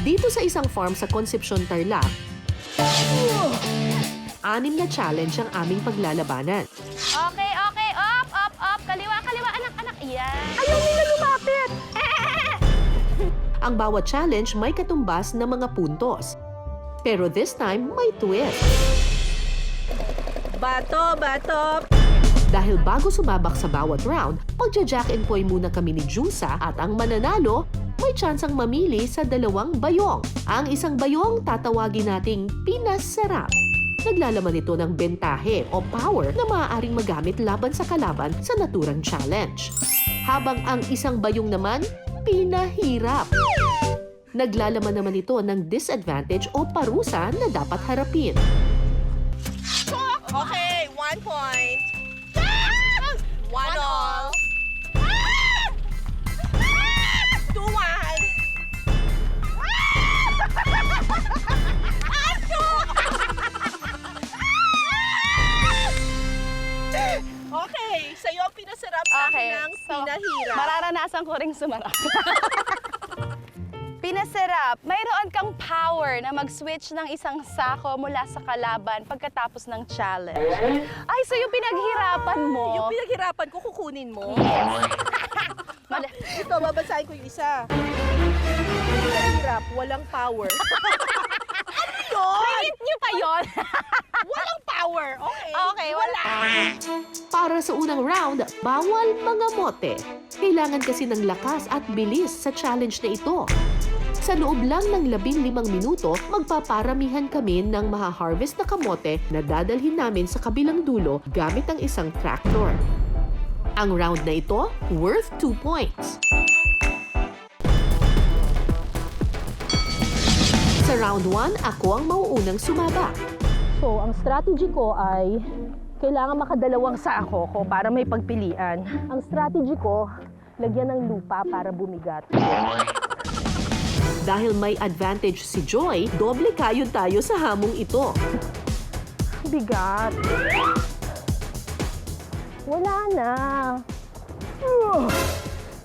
Dito sa isang farm sa Concepcion, Tarlac, 6 na challenge ang aming paglalabanan. Okay, okay. Up. Kaliwa, anak. Yan. Ayaw nila lumapit! Ang bawat challenge may katumbas na mga puntos. Pero this time, may twist. Bato! Dahil bago sumabak sa bawat round, magja-jack and poy muna kami ni Jusa at ang mananalo may tsansang mamili sa 2 bayong. Ang isang bayong tatawagin nating pinasarap. Naglalaman ito ng bentahe o power na maaaring magamit laban sa kalaban sa naturang challenge. Habang ang isang bayong naman, pinahirap. Naglalaman naman ito ng disadvantage o parusa na dapat harapin. Okay, 1 point. 1 all. 2-1. Okay, sa'yo ang pinasarap sa akin ng pinahirap. Mararanasan ko ring sumarap. Pinasarap, mayroon kang power na mag-switch ng isang sako mula sa kalaban pagkatapos ng challenge. Ay, so yung pinaghirapan mo. Yung pinaghirapan ko, kukunin mo. Mali- Ito, babasahin ko yung isa. Pinahirap, walang power. Ano yun? Hit nyo pa yon. Walang power. Okay. Okay, wala. Para sa unang round, bawal mga mote. Kailangan kasi ng lakas at bilis sa challenge na ito. Sa loob lang ng 15 minuto, magpaparamihan kami ng maha-harvest na kamote na dadalhin namin sa kabilang dulo gamit ang isang tractor. Ang round na ito, worth 2 points. Sa round 1, ako ang mauunang sumabak. So, ang strategy ko ay kailangan makadalawang sako ko para may pagpilian. Ang strategy ko, lagyan ng lupa para bumigat. Dahil may advantage si Joy, doble kayod tayo sa hamong ito. Bigat. Wala na.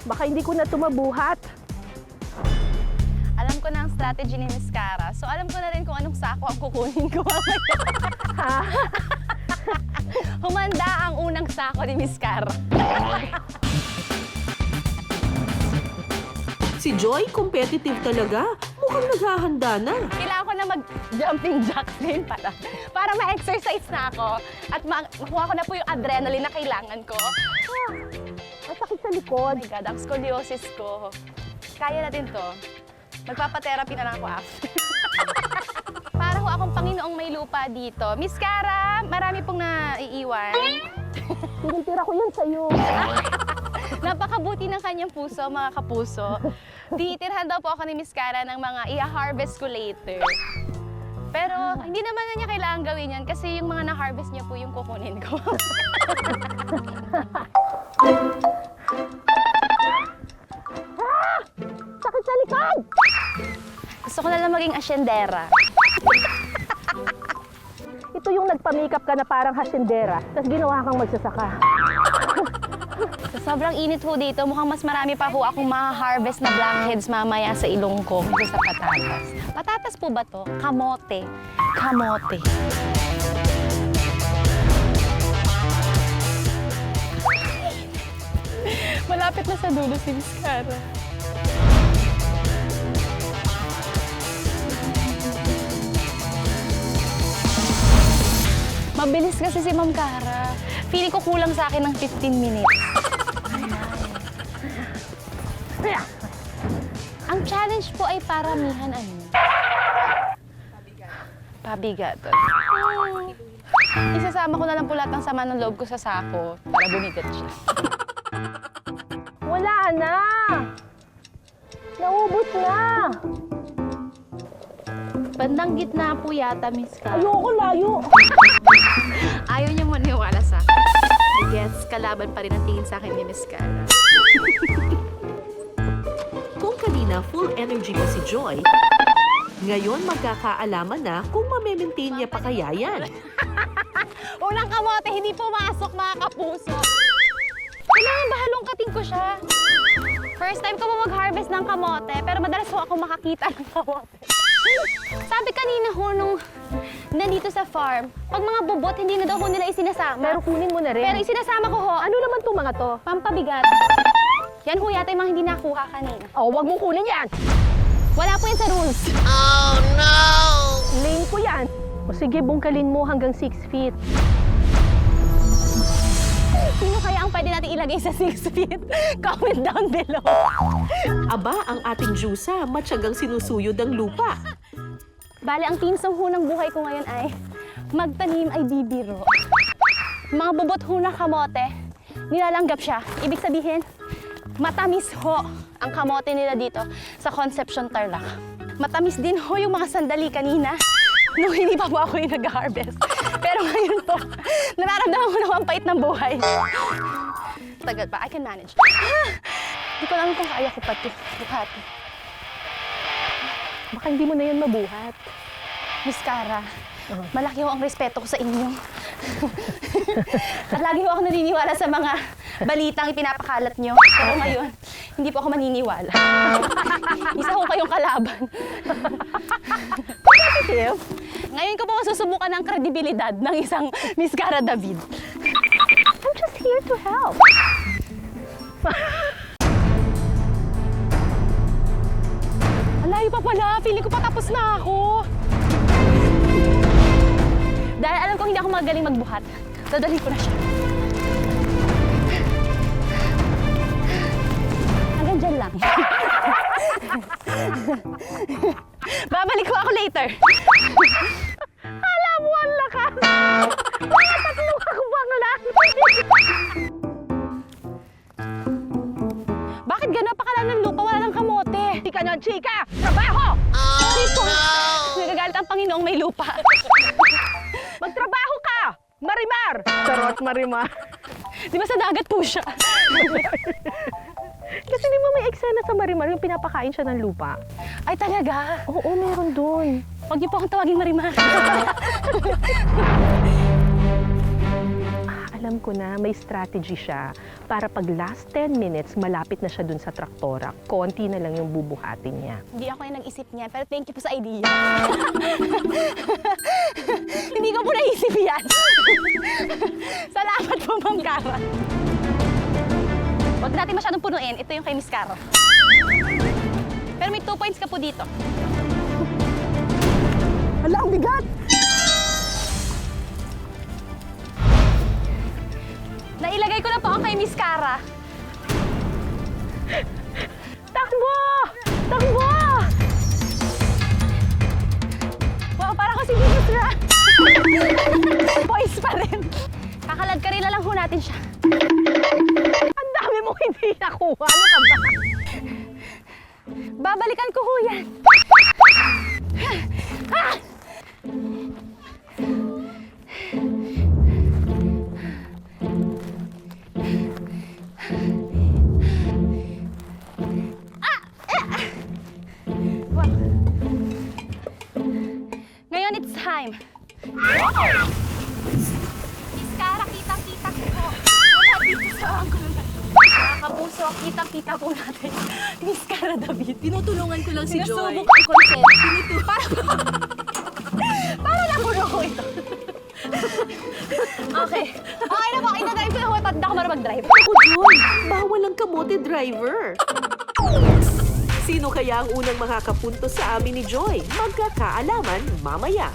Baka hindi ko na tumabuhat. Alam ko na ang strategy ni Miss Cara. So alam ko na rin kung anong sako ang kukunin ko. Humanda ang unang sako ni Miss Cara. Si Joy, competitive talaga. Mukhang naghahanda na. Kailangan ko na mag-jumping jacks din para ma-exercise na ako at makuha ko na po yung adrenaline na kailangan ko. Ang sakit sa Oh likod. my God, ang scoliosis ko. Kaya natin to. Magpapa-therapy na lang ako after. Para ho akong Panginoong may lupa dito. Miss Cara, marami pong naiiwan. Tinitira ko yan sa'yo. Napakabuti ng kanyang puso, mga kapuso. Titirhan daw po ako ni Miss Cara ng mga i-harvest ko later. Pero hindi naman na niya kailangan gawin yan kasi yung mga na-harvest niya po yung kukunin ko. Sakit sa likod! Gusto ko na lang maging asyendera. Ito yung nagpa-makeup ka na parang hasyendera, tapos ginawa kang magsasaka. Sa sobrang init ho dito, mukhang mas marami pa ho akong ma-harvest na blackheads mamaya sa ilong ko sa patatas. Patatas po ba to? Kamote. Kamote. Malapit na sa dulo si Miss Cara. Mabilis kasi si Ma'am Cara. Feeling ko kulang sa akin ng 15 minutes. Ang challenge po ay paramihan ano? Pabigaton. Isasama ko na lang po lahat ng sama ng loob ko sa sako para bumigat siya. Wala na! Naubos na! Bandang gitna po yata, Miss Cara. Ayoko, layo! Ayaw niyo maniwala sa akin. I guess, kalaban pa rin ang tingin sa akin ni Miss Cara. Kung kanina full energy pa si Joy, ngayon magkakaalaman na kung mamaintain niya pa kaya yan. Unang kamote, hindi pumasok mga kapuso. Kailangan ba halongkatin ko siya? First time ko po mag-harvest ng kamote, pero madalas po ako makakita ng kamote. Sabi kanina ho nung nandito sa farm, pag mga bubot, hindi na daw ho nila isinasama. Pero kunin mo na rin. Pero isinasama ko ho, ano naman itong mga to? pampabigat. Yan ho yata yung mga hindi nakuha kanina. Oh, wag mong kunin yan! Wala po yan sa rules. Lane ko yan. O sige, bungkalin mo hanggang 6 feet. Sino kaya ang pwede natin ilagay sa 6 feet? Comment down below. Aba, ang ating Jusa, matyagang sinusuyod ang lupa. Bale, ang team song ho ng buhay ko ngayon ay magtanim ay bibiro. Mga bubot ho ng kamote, nilalanggap siya. Ibig sabihin, matamis ho ang kamote nila dito sa Concepcion Tarlac. Matamis din ho yung mga sandali kanina nung hindi pa po ako yung nag-harvest. Pero ngayon po, nararamdaman ko na ang pait ng buhay. Tagal pa, I can manage. Hindi ko alam kung kaya ko pati. Buhati. Baka hindi mo na yan mabuhat. Miss Cara, malaki ho ang respeto ko sa inyo. At lagi ho ako naniniwala sa mga balitang ipinapakalat nyo. Pero ngayon, hindi po ako maniniwala. Isa ho kayong kalaban. Positive? Ngayon ko po masusubukan ng kredibilidad ng isang Miss Cara David. I'm just here to help. Ang layo pa pala. Feeling ko pa tapos na ako. Dahil alam kong hindi ako magaling magbuhat, dadalhin ko na siya. Hanggang dyan lang. Babalik ko ako later. Alam mo ang lakas! Wala tatlong hakbang lang! Bakit gano'n pa kala ng lupa? Wala ng kamote. Chika na, chika! Trabaho! Sorry po. Nagagalit ang Panginoong may lupa. Magtrabaho ka! Marimar! Charot, Marimar. Di ba sa dagat po siya? Kasi di ba may eksena sa Marimar yung pinapakain siya ng lupa? Ay talaga? Oo, meron doon. Huwag niyo po akong tawagin Marimar. Alam ko na, may strategy siya para pag last 10 minutes, malapit na siya dun sa traktora. Konti na lang yung bubuhatin niya. Hindi ako yung nag-isip niyan, pero thank you po sa idea. Hindi ko po naisip yan. Salamat po, Ma'am Cara. Huwag natin masyadong punuin. Ito yung kay Miss Cara. Pero may 2 points ka po dito. Hala, ang bigat! Nailagay ko na po ang kay Miss Cara. Takbo! Takbo! Wow, parang kasi Venus Run. Points pa rin. Kakalad ka rin na lang ho natin siya. Ang dami mo hindi nakuha. Ano ka ba? Babalikan ko ho yan. Ah! Wow. Ngayon it's time. Miss Cara, kitang-kita ko po. Wala dito sa anggulo na. Mga kapuso, kitang-kita po natin. Miss Cara David. Tinutulungan ko lang si Joy. Sinusubok ang consent. Para lang ko ito. Okay. Okay na po. Ito-drive ko na ho. Pati na ako marunong mag-drive. Ako, Joy, bawal ang kamote driver. Sino kaya ang unang makakapunto sa amin ni Joy? Magkakaalaman mamaya.